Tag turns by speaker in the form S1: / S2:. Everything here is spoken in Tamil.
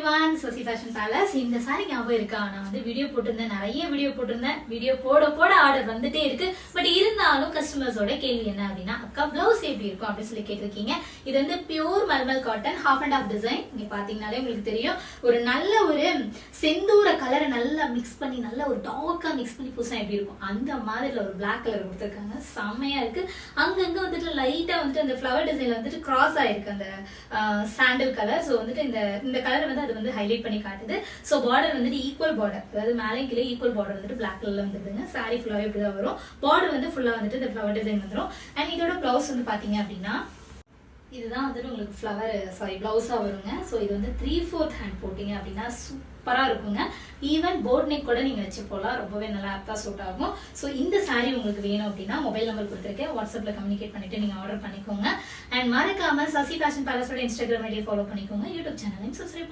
S1: everyone, Sosi Fashion Palace. இந்த சாரி ஞாபகம் இருக்கா? நான் வந்து வீடியோ போட்டிருந்தேன், நிறைய வீடியோ போட்டிருந்தேன். வீடியோ போட ஆர்டர் வந்துட்டே இருக்கு. பட் இருந்தாலும் கஸ்டமர்ஸோட கேள்வி என்ன அப்படின்னா, அக்கா பிளவுஸ் எப்படி இருக்கும் அப்படின்னு சொல்லி கேட்டிருக்கீங்க. இது வந்து pure mulmul cotton, half and half design. நீங்க பாத்தீங்கன்னாலே உங்களுக்கு தெரியும். ஒரு நல்ல ஒரு செந்தூர கலரை நல்லா மிக்ஸ் பண்ணி, நல்ல ஒரு டார்க்கா மிக்ஸ் பண்ணி பூசினா எப்படி இருக்கும், அந்த மாதிரில ஒரு பிளாக் கலர் கொடுத்துருக்காங்க. செம்மையா இருக்கு. அங்கங்க வந்துட்டு லைட்டா வந்துட்டு அந்த ஃபிளவர் டிசைன்ல வந்துட்டு கிராஸ் ஆயிருக்கு அந்த சாண்டல் கலர். ஸோ வந்துட்டு இந்த கலர் வந்து அது வந்து ஹைலைட் பண்ணி காட்டுது. ஸோ பார்டர் வந்துட்டு ஈக்குவல் பார்டர், அதாவது மேலே கீழே ஈக்குவல் பார்டர் வந்துட்டு பிளாக் கலர்ல வந்துடுதுங்க. சாரி ஃபுல்லாவே இப்படிதான் வரும். பார்டர் வந்து ஃபுல்லா வந்துட்டு இந்த ஃபிளவர் டிசைன் வந்துடும். அண்ட் இதோட பிளவுஸ் வந்து பாத்தீங்க அப்படின்னா இதுதான் வந்துட்டு உங்களுக்கு பிளவுஸா வருங்க. ஸோ இது வந்து 3/4 ஹேண்ட் போட்டீங்க அப்படின்னா சூப்பரா இருக்குங்க. ஈவன் போட் நெக் கூட நீங்க வச்சு போலாம், ரொம்பவே நல்லா ஆப்டா சூட் ஆகும். ஸோ இந்த சாரி உங்களுக்கு வேணும் அப்படின்னா மொபைல் நம்பர் கொடுத்துருக்கேன், வாட்ஸ்அப்ல கம்யூனிகேட் பண்ணிட்டு நீங்க ஆர்டர் பண்ணிக்கோங்க. அண்ட் மறக்காம சசி ஃபேஷன் பேலஸோட இன்ஸ்டாகிராம் ஐடியை ஃபாலோ பண்ணிக்கோங்க, யூடியூப் சேனலையும் சப்ஸ்கிரைப்